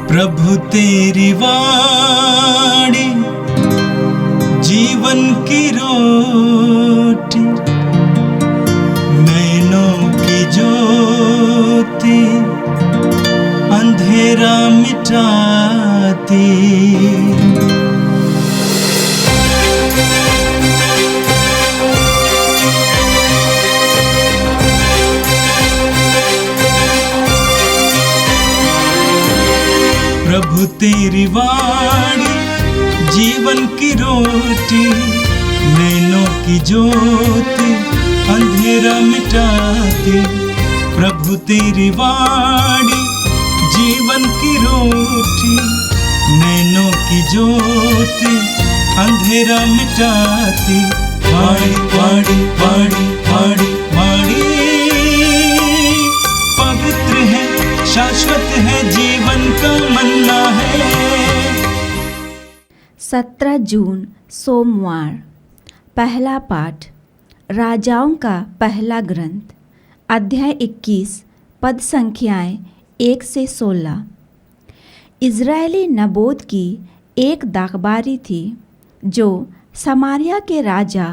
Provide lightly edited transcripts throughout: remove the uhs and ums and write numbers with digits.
प्रभु तेरी वाणी जीवन की रोटी, नैनों की ज्योति अंधेरा मिटाती। प्रभु तेरी वाणी जीवन की रोटी, नैनों की ज्योति अंधेरा मिटाती। प्रभु तेरी वाणी जीवन की रोटी, नैनों की ज्योति अंधेरा मिटाती। वाणी वाणी वाणी वाणी वाणी पवित्र है, शाश्वत है, जीवन का मन्ना है। 17 जून सोमवार। पहला पाठ राजाओं का पहला ग्रंथ, अध्याय 21, पद संख्याएं 1 से 16। इज़राइली नबोत की एक दाखबारी थी जो समारिया के राजा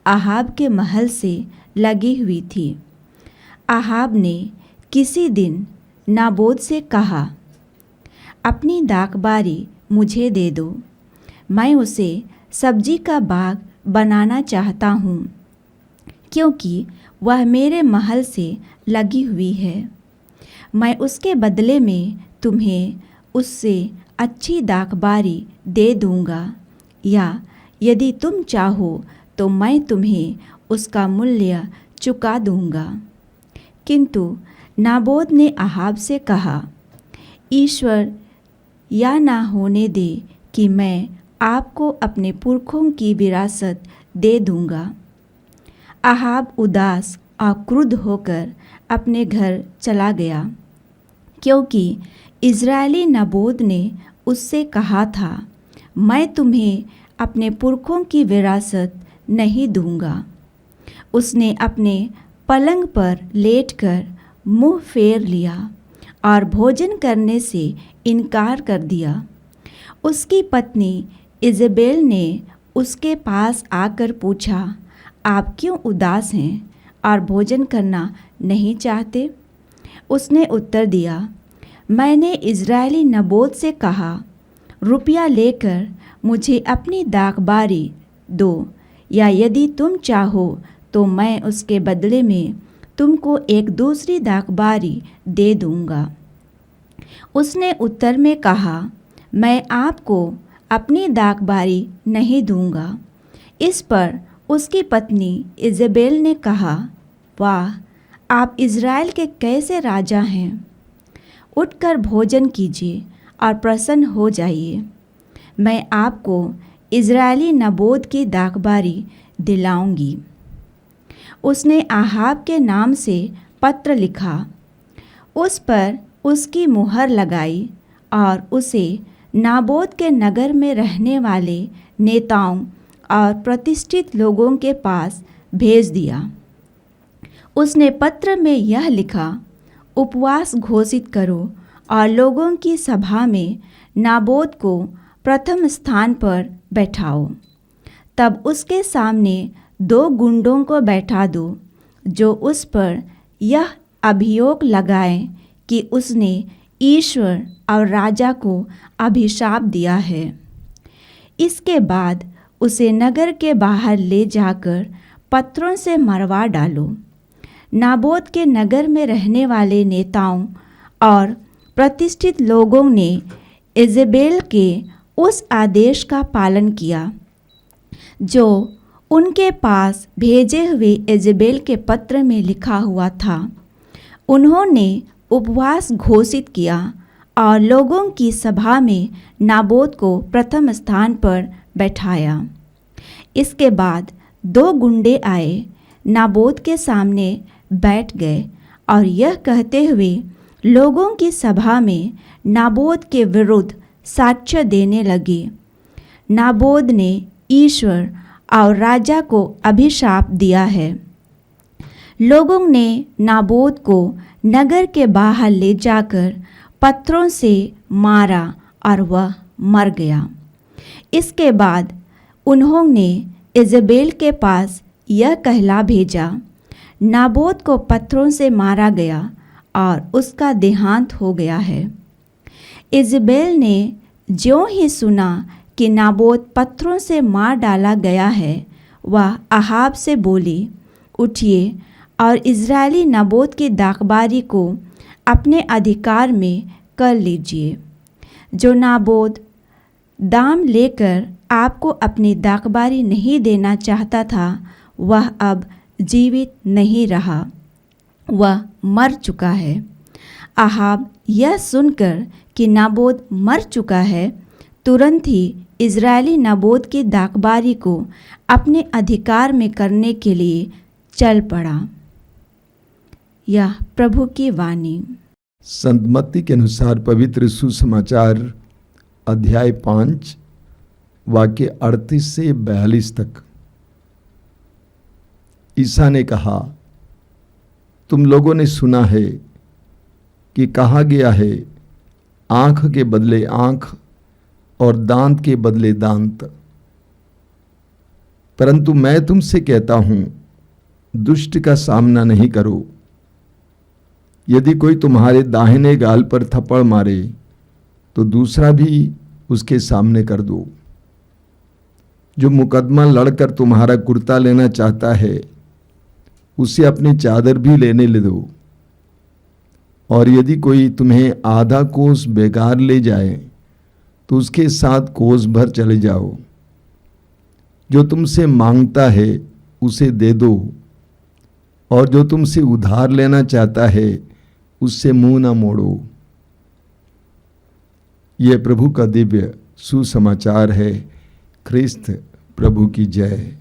आहाब के महल से लगी हुई थी। आहाब ने किसी दिन नाबोत से कहा, अपनी दाखबारी मुझे दे दो, मैं उसे सब्जी का बाग बनाना चाहता हूँ, क्योंकि वह मेरे महल से लगी हुई है। मैं उसके बदले में तुम्हें उससे अच्छी दाखबारी दे दूँगा, या यदि तुम चाहो तो मैं तुम्हें उसका मूल्य चुका दूँगा। किंतु नाबोत ने आहाब से कहा, ईश्वर या ना होने दे कि मैं आपको अपने पुरखों की विरासत दे दूँगा। आहाब उदास और क्रुद्ध होकर अपने घर चला गया, क्योंकि इज़राइली नबोत ने उससे कहा था, मैं तुम्हें अपने पुरखों की विरासत नहीं दूँगा। उसने अपने पलंग पर लेटकर मुँह फेर लिया और भोजन करने से इनकार कर दिया। उसकी पत्नी इज़ेबेल ने उसके पास आकर पूछा, आप क्यों उदास हैं और भोजन करना नहीं चाहते? उसने उत्तर दिया, मैंने इज़राइली नबोत से कहा, रुपया लेकर मुझे अपनी दाखबारी दो, या यदि तुम चाहो तो मैं उसके बदले में तुमको एक दूसरी दाखबारी दे दूँगा। उसने उत्तर में कहा, मैं आपको अपनी दाखबारी नहीं दूँगा। इस पर उसकी पत्नी इज़ेबेल ने कहा, वाह, आप इज़राइल के कैसे राजा हैं! उठकर भोजन कीजिए और प्रसन्न हो जाइए। मैं आपको इज़राइली नबोत की दाखबारी दिलाऊंगी। उसने आहाब के नाम से पत्र लिखा, उस पर उसकी मुहर लगाई और उसे नाबोत के नगर में रहने वाले नेताओं और प्रतिष्ठित लोगों के पास भेज दिया। उसने पत्र में यह लिखा, उपवास घोषित करो और लोगों की सभा में नाबोत को प्रथम स्थान पर बैठाओ। तब उसके सामने 2 गुंडों को बैठा दो, जो उस पर यह अभियोग लगाएं कि उसने ईश्वर और राजा को अभिशाप दिया है। इसके बाद उसे नगर के बाहर ले जाकर पत्थरों से मरवा डालो। नाबोत के नगर में रहने वाले नेताओं और प्रतिष्ठित लोगों ने इज़ेबेल के उस आदेश का पालन किया जो उनके पास भेजे हुए इज़ेबेल के पत्र में लिखा हुआ था। उन्होंने उपवास घोषित किया और लोगों की सभा में नाबोत को प्रथम स्थान पर बैठाया। इसके बाद 2 गुंडे आए, नाबोत के सामने बैठ गए और यह कहते हुए लोगों की सभा में नाबोत के विरुद्ध साक्ष्य देने लगे, नाबोत ने ईश्वर और राजा को अभिशाप दिया है। लोगों ने नाबोत को नगर के बाहर ले जाकर पत्थरों से मारा और वह मर गया। इसके बाद उन्होंने इज़बेल के पास यह कहला भेजा, नाबोत को पत्थरों से मारा गया और उसका देहांत हो गया है। इज़बेल ने ज्यों ही सुना कि नाबोत पत्थरों से मार डाला गया है, वह अहाब से बोली, उठिए और इज़राइली नाबोत की दाखबारी को अपने अधिकार में कर लीजिए। जो नाबोत दाम लेकर आपको अपनी दाखबारी नहीं देना चाहता था, वह अब जीवित नहीं रहा, वह मर चुका है। अहाब यह सुनकर कि नाबोत मर चुका है, तुरंत ही इज़राइली नाबोत की दाखबारी को अपने अधिकार में करने के लिए चल पड़ा। यह प्रभु की वाणी। संत मत्ती के अनुसार पवित्र सुसमाचार अध्याय 5 वाक्य 38 से 42 तक। ईसा ने कहा, तुम लोगों ने सुना है कि कहा गया है, आंख के बदले आंख और दांत के बदले दांत। परंतु मैं तुमसे कहता हूं, दुष्ट का सामना नहीं करो। यदि कोई तुम्हारे दाहिने गाल पर थप्पड़ मारे तो दूसरा भी उसके सामने कर दो। जो मुकदमा लड़कर तुम्हारा कुर्ता लेना चाहता है, उसे अपनी चादर भी लेने ले दो। और यदि कोई तुम्हें आधा कोस बेगार ले जाए तो उसके साथ कोस भर चले जाओ। जो तुमसे मांगता है उसे दे दो, और जो तुमसे उधार लेना चाहता है उससे मुंह ना मोड़ो। यह प्रभु का दिव्य सुसमाचार है। ख्रिस्त प्रभु की जय।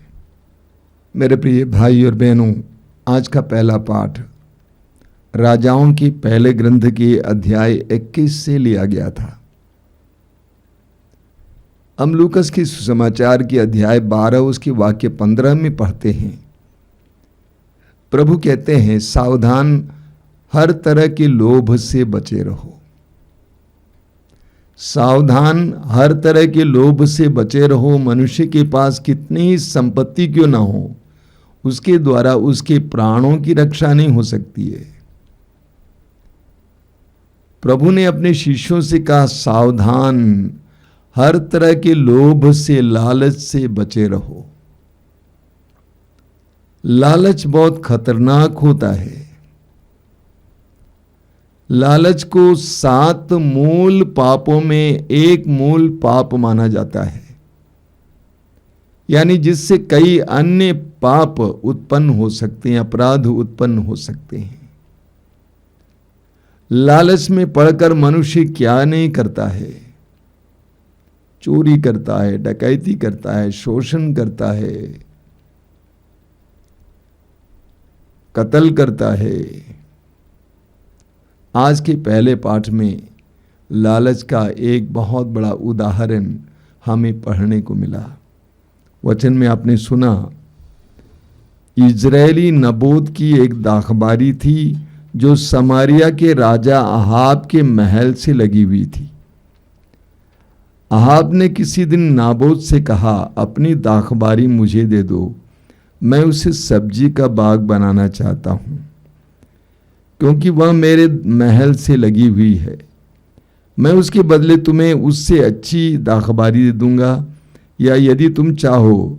मेरे प्रिय भाई और बहनों, आज का पहला पाठ राजाओं की पहले ग्रंथ के अध्याय 21 से लिया गया था। हम लूकस की सुसमाचार की अध्याय 12 उसके वाक्य 15 में पढ़ते हैं। प्रभु कहते हैं, सावधान, हर तरह के लोभ से बचे रहो। सावधान, हर तरह के लोभ से बचे रहो। मनुष्य के पास कितनी ही संपत्ति क्यों ना हो, उसके द्वारा उसके प्राणों की रक्षा नहीं हो सकती है। प्रभु ने अपने शिष्यों से कहा, सावधान, हर तरह के लोभ से, लालच से बचे रहो। लालच बहुत खतरनाक होता है। लालच को 7 मूल पापों में एक मूल पाप माना जाता है, यानी जिससे कई अन्य पाप उत्पन्न हो सकते हैं, अपराध उत्पन्न हो सकते हैं। लालच में पड़कर मनुष्य क्या नहीं करता है। चोरी करता है, डकैती करता है, शोषण करता है, कत्ल करता है। आज के पहले पाठ में लालच का एक बहुत बड़ा उदाहरण हमें पढ़ने को मिला। वचन में आपने सुना, इजरायली नबोत की एक दाखबारी थी जो समारिया के राजा अहाब के महल से लगी हुई थी। अहाब ने किसी दिन नाबोत से कहा, अपनी दाखबारी मुझे दे दो, मैं उसे सब्जी का बाग बनाना चाहता हूं, क्योंकि वह मेरे महल से लगी हुई है। मैं उसके बदले तुम्हें उससे अच्छी दाखबारी दे दूंगा, या यदि तुम चाहो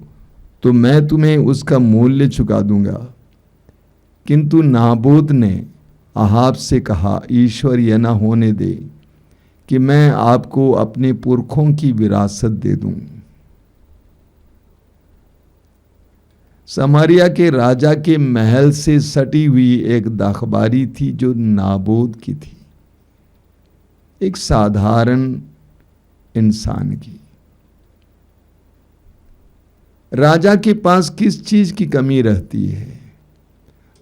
तो मैं तुम्हें उसका मूल्य चुका दूंगा। किंतु नाबोत ने अहाब से कहा, ईश्वर यह न होने दे कि मैं आपको अपने पुरखों की विरासत दे दूं। समारिया के राजा के महल से सटी हुई एक दाखबारी थी जो नाबोत की थी, एक साधारण इंसान की। राजा के पास किस चीज की कमी रहती है?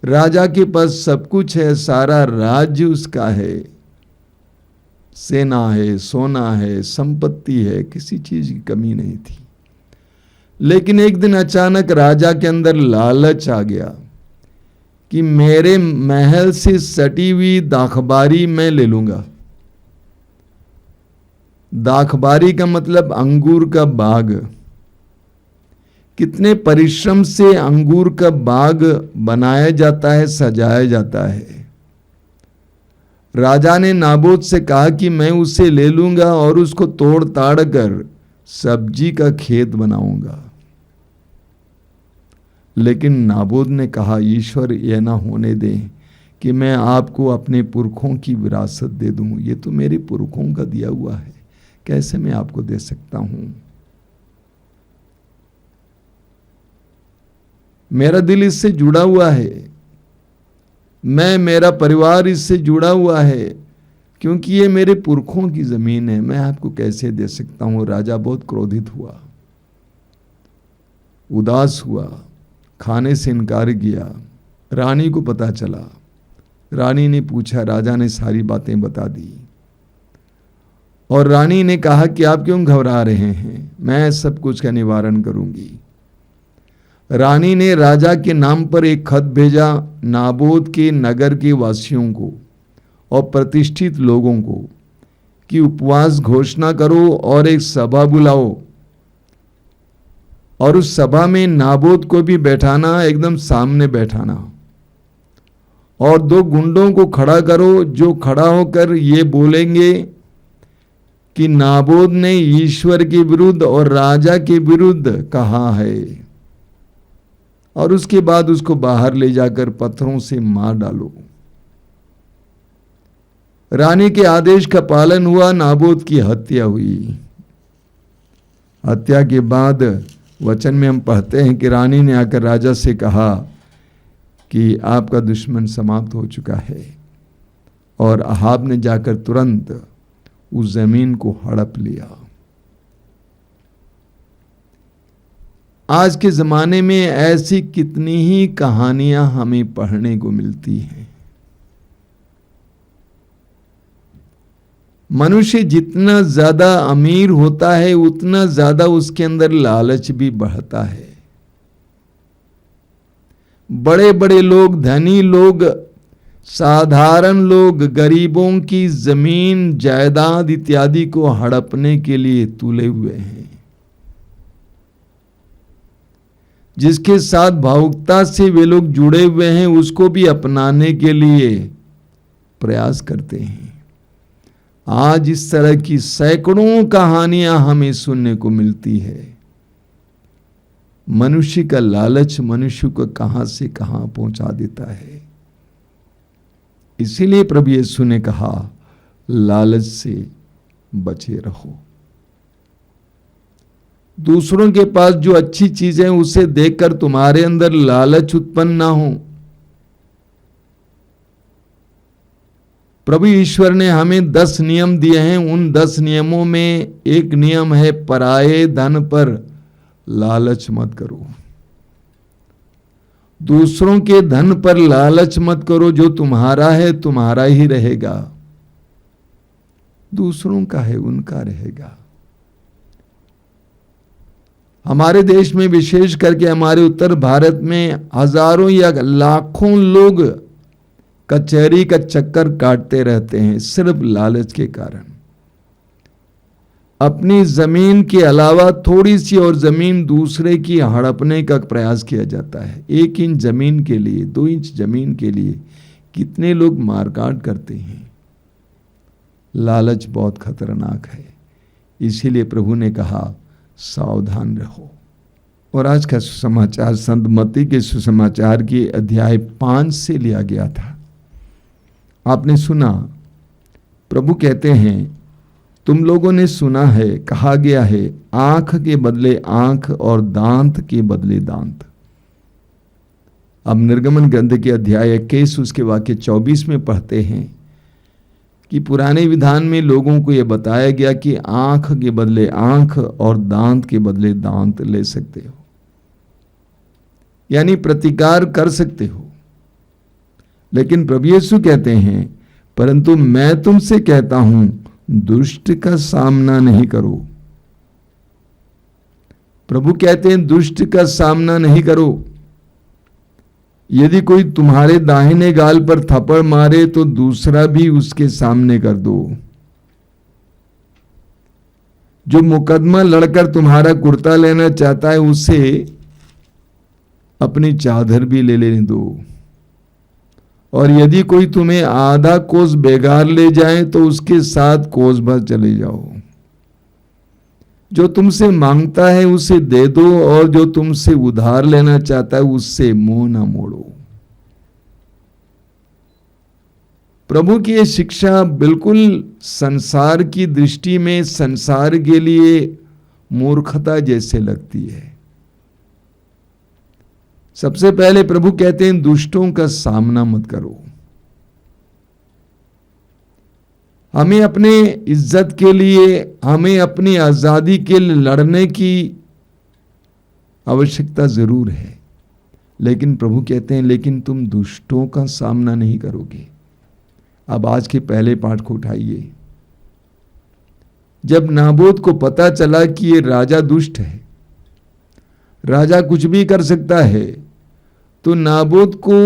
राजा के पास सब कुछ है, सारा राज्य उसका है, सेना है, सोना है, संपत्ति है, किसी चीज की कमी नहीं थी। लेकिन एक दिन अचानक राजा के अंदर लालच आ गया कि मेरे महल से सटी हुई दाखबारी मैं ले लूंगा। दाखबारी का मतलब अंगूर का बाग। कितने परिश्रम से अंगूर का बाग बनाया जाता है, सजाया जाता है। राजा ने नाबोत से कहा कि मैं उसे ले लूंगा और उसको तोड़ ताड़ कर सब्जी का खेत बनाऊंगा। लेकिन नाबोत ने कहा, ईश्वर यह ना होने दें कि मैं आपको अपने पुरखों की विरासत दे दूं। ये तो मेरे पुरखों का दिया हुआ है, कैसे मैं आपको दे सकता हूं। मेरा दिल इससे जुड़ा हुआ है, मेरा परिवार इससे जुड़ा हुआ है, क्योंकि ये मेरे पुरखों की जमीन है, मैं आपको कैसे दे सकता हूं। राजा बहुत क्रोधित हुआ, उदास हुआ, खाने से इनकार किया। रानी को पता चला, रानी ने पूछा, राजा ने सारी बातें बता दी और रानी ने कहा कि आप क्यों घबरा रहे हैं, मैं सब कुछ का निवारण करूंगी। रानी ने राजा के नाम पर एक खत भेजा नाबोत के नगर के वासियों को और प्रतिष्ठित लोगों को कि उपवास घोषणा करो और एक सभा बुलाओ और उस सभा में नाबोत को भी बैठाना, एकदम सामने बैठाना, और 2 गुंडों को खड़ा करो जो खड़ा होकर ये बोलेंगे कि नाबोत ने ईश्वर के विरुद्ध और राजा के विरुद्ध कहा है, और उसके बाद उसको बाहर ले जाकर पत्थरों से मार डालो। रानी के आदेश का पालन हुआ, नाबोत की हत्या हुई। हत्या के बाद वचन में हम पढ़ते हैं कि रानी ने आकर राजा से कहा कि आपका दुश्मन समाप्त हो चुका है, और अहाब ने जाकर तुरंत उस जमीन को हड़प लिया। आज के जमाने में ऐसी कितनी ही कहानियां हमें पढ़ने को मिलती हैं। मनुष्य जितना ज्यादा अमीर होता है उतना ज्यादा उसके अंदर लालच भी बढ़ता है। बड़े बड़े लोग, धनी लोग, साधारण लोग गरीबों की जमीन जायदाद इत्यादि को हड़पने के लिए तुले हुए हैं। जिसके साथ भावुकता से वे लोग जुड़े हुए हैं उसको भी अपनाने के लिए प्रयास करते हैं। आज इस तरह की सैकड़ों कहानियां हमें सुनने को मिलती है। मनुष्य का लालच मनुष्य को कहां से कहां पहुंचा देता है। इसीलिए प्रभु यीशु ने कहा, लालच से बचे रहो। दूसरों के पास जो अच्छी चीजें उसे देखकर तुम्हारे अंदर लालच उत्पन्न ना हो। प्रभु ईश्वर ने हमें 10 नियम दिए हैं। उन 10 नियमों में एक नियम है, पराये धन पर लालच मत करो। दूसरों के धन पर लालच मत करो। जो तुम्हारा है तुम्हारा ही रहेगा, दूसरों का है उनका रहेगा। हमारे देश में, विशेष करके हमारे उत्तर भारत में, हजारों या लाखों लोग कचहरी का चक्कर काटते रहते हैं सिर्फ लालच के कारण। अपनी जमीन के अलावा थोड़ी सी और जमीन दूसरे की हड़पने का प्रयास किया जाता है। 1 इंच जमीन के लिए, 2 इंच जमीन के लिए कितने लोग मारकाट करते हैं। लालच बहुत खतरनाक है। इसीलिए प्रभु ने कहा, सावधान रहो। और आज का सुसमाचार संत मत्ती के सुसमाचार के अध्याय 5 से लिया गया था। आपने सुना, प्रभु कहते हैं, तुम लोगों ने सुना है, कहा गया है, आंख के बदले आंख और दांत के बदले दांत। अब निर्गमन ग्रंथ के अध्याय 21 उसके वाक्य 24 में पढ़ते हैं कि पुराने विधान में लोगों को यह बताया गया कि आंख के बदले आंख और दांत के बदले दांत ले सकते हो, यानी प्रतिकार कर सकते हो। लेकिन प्रभु यीशु कहते हैं, परंतु मैं तुमसे कहता हूं, दुष्ट का सामना नहीं करो। प्रभु कहते हैं, दुष्ट का सामना नहीं करो। यदि कोई तुम्हारे दाहिने गाल पर थप्पड़ मारे तो दूसरा भी उसके सामने कर दो। जो मुकदमा लड़कर तुम्हारा कुर्ता लेना चाहता है उसे अपनी चादर भी ले लेने दो। और यदि कोई तुम्हें आधा कोस बेगार ले जाए तो उसके साथ कोस भर चले जाओ। जो तुमसे मांगता है उसे दे दो और जो तुमसे उधार लेना चाहता है उससे मुंह ना मोड़ो। प्रभु की ये शिक्षा बिल्कुल संसार की दृष्टि में संसार के लिए मूर्खता जैसे लगती है। सबसे पहले प्रभु कहते हैं दुष्टों का सामना मत करो। हमें अपने इज्जत के लिए, हमें अपनी आजादी के लिए लड़ने की आवश्यकता जरूर है, लेकिन प्रभु कहते हैं लेकिन तुम दुष्टों का सामना नहीं करोगे। अब आज के पहले पाठ को उठाइए। जब नाबोत को पता चला कि ये राजा दुष्ट है, राजा कुछ भी कर सकता है, तो नाबोत को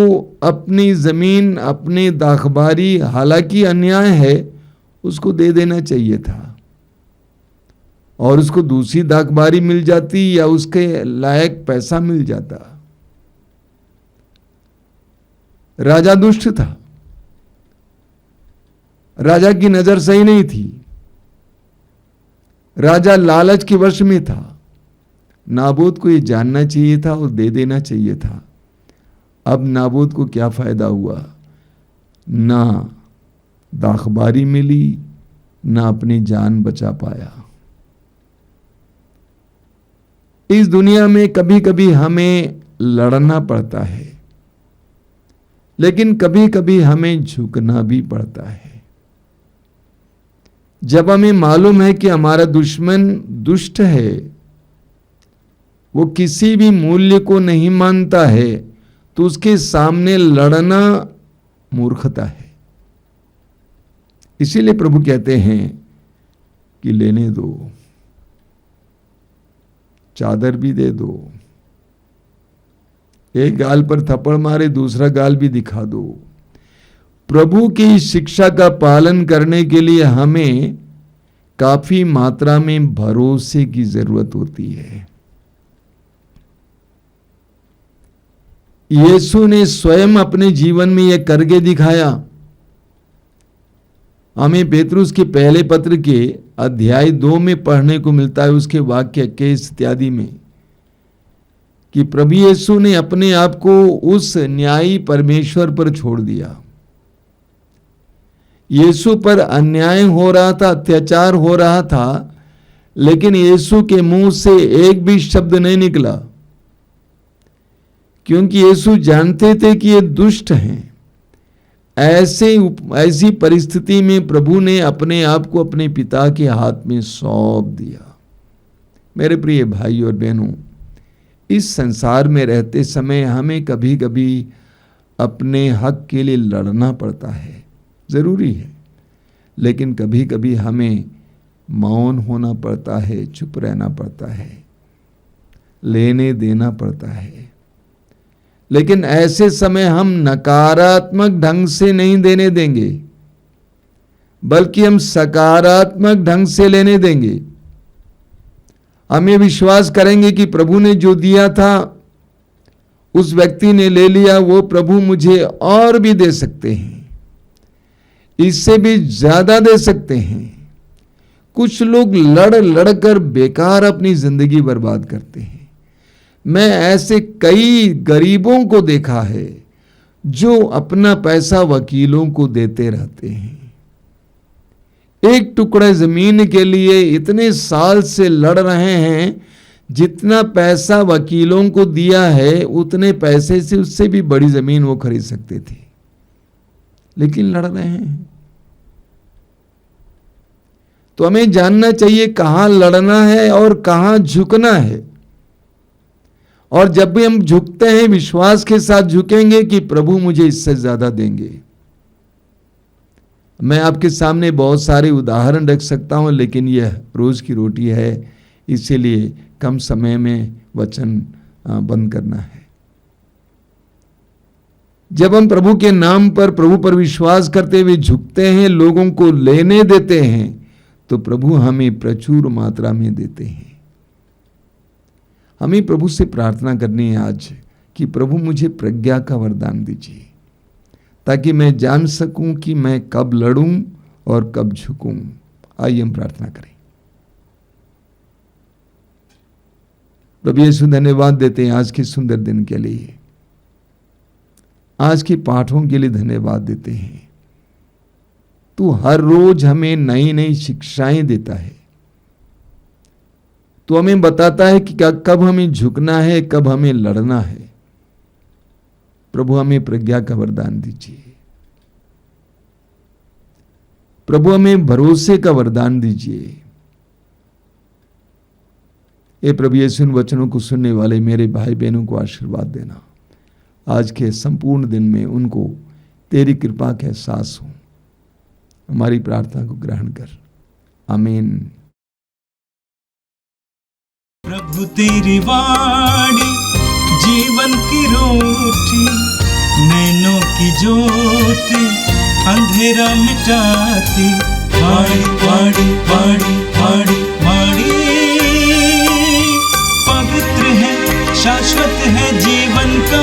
अपनी जमीन, अपनी दाखबारी, हालांकि अन्याय है, उसको दे देना चाहिए था और उसको दूसरी दाखबारी मिल जाती या उसके लायक पैसा मिल जाता। राजा दुष्ट था, राजा की नजर सही नहीं थी, राजा लालच के वश में था। नाबोत को ये जानना चाहिए था और दे देना चाहिए था। अब नाबोत को क्या फायदा हुआ? ना दाखबारी मिली, ना अपनी जान बचा पाया। इस दुनिया में कभी कभी हमें लड़ना पड़ता है, लेकिन कभी कभी हमें झुकना भी पड़ता है। जब हमें मालूम है कि हमारा दुश्मन दुष्ट है, वो किसी भी मूल्य को नहीं मानता है, तो उसके सामने लड़ना मूर्खता है। इसीलिए प्रभु कहते हैं कि लेने दो, चादर भी दे दो, एक गाल पर थप्पड़ मारे दूसरा गाल भी दिखा दो। प्रभु की शिक्षा का पालन करने के लिए हमें काफी मात्रा में भरोसे की जरूरत होती है। यीशु ने स्वयं अपने जीवन में यह करके दिखाया। हमें पेतरुस के पहले पत्र के अध्याय 2 में पढ़ने को मिलता है, उसके वाक्य 21 इत्यादि में, कि प्रभु यीशु ने अपने आप को उस न्यायी परमेश्वर पर छोड़ दिया। यीशु पर अन्याय हो रहा था, अत्याचार हो रहा था, लेकिन यीशु के मुंह से एक भी शब्द नहीं निकला, क्योंकि यीशु जानते थे कि ये दुष्ट हैं। ऐसी परिस्थिति में प्रभु ने अपने आप को अपने पिता के हाथ में सौंप दिया। मेरे प्रिय भाई और बहनों, इस संसार में रहते समय हमें कभी कभी अपने हक के लिए लड़ना पड़ता है, जरूरी है, लेकिन कभी कभी हमें मौन होना पड़ता है, चुप रहना पड़ता है, लेने देना पड़ता है। लेकिन ऐसे समय हम नकारात्मक ढंग से नहीं देने देंगे, बल्कि हम सकारात्मक ढंग से लेने देंगे। हम ये विश्वास करेंगे कि प्रभु ने जो दिया था उस व्यक्ति ने ले लिया, वो प्रभु मुझे और भी दे सकते हैं, इससे भी ज्यादा दे सकते हैं। कुछ लोग लड़ लड़कर बेकार अपनी जिंदगी बर्बाद करते हैं। मैं ऐसे कई गरीबों को देखा है जो अपना पैसा वकीलों को देते रहते हैं। एक टुकड़ा जमीन के लिए इतने साल से लड़ रहे हैं, जितना पैसा वकीलों को दिया है उतने पैसे से उससे भी बड़ी जमीन वो खरीद सकते थे, लेकिन लड़ रहे हैं। तो हमें जानना चाहिए कहां लड़ना है और कहां झुकना है। और जब भी हम झुकते हैं, विश्वास के साथ झुकेंगे कि प्रभु मुझे इससे ज्यादा देंगे। मैं आपके सामने बहुत सारे उदाहरण रख सकता हूं, लेकिन यह रोज की रोटी है, इसीलिए कम समय में वचन बंद करना है। जब हम प्रभु के नाम पर, प्रभु पर विश्वास करते हुए झुकते हैं, लोगों को लेने देते हैं, तो प्रभु हमें प्रचुर मात्रा में देते हैं। हमें प्रभु से प्रार्थना करनी है आज कि प्रभु मुझे प्रज्ञा का वरदान दीजिए, ताकि मैं जान सकूं कि मैं कब लड़ूं और कब झुकूं। आइए हम प्रार्थना करें। प्रभु यीशु, धन्यवाद देते हैं आज के सुंदर दिन के लिए, आज के पाठों के लिए धन्यवाद देते हैं। तू हर रोज हमें नई नई शिक्षाएं देता है। तू हमें बताता है कि कब हमें झुकना है, कब हमें लड़ना है। प्रभु हमें प्रज्ञा का वरदान दीजिए। प्रभु हमें भरोसे का वरदान दीजिए। ये प्रभु यीशु इन वचनों को सुनने वाले मेरे भाई बहनों को आशीर्वाद देना। आज के संपूर्ण दिन में उनको तेरी कृपा का एहसास हो। हमारी प्रार्थना को ग्रहण कर, आमीन। प्रभु तेरी वाणी जीवन की रोटी, नैनों की ज्योति अंधेरा मिटाती। वाणी वाणी वाणी वाणी वाणी पवित्र है, शाश्वत है, जीवन का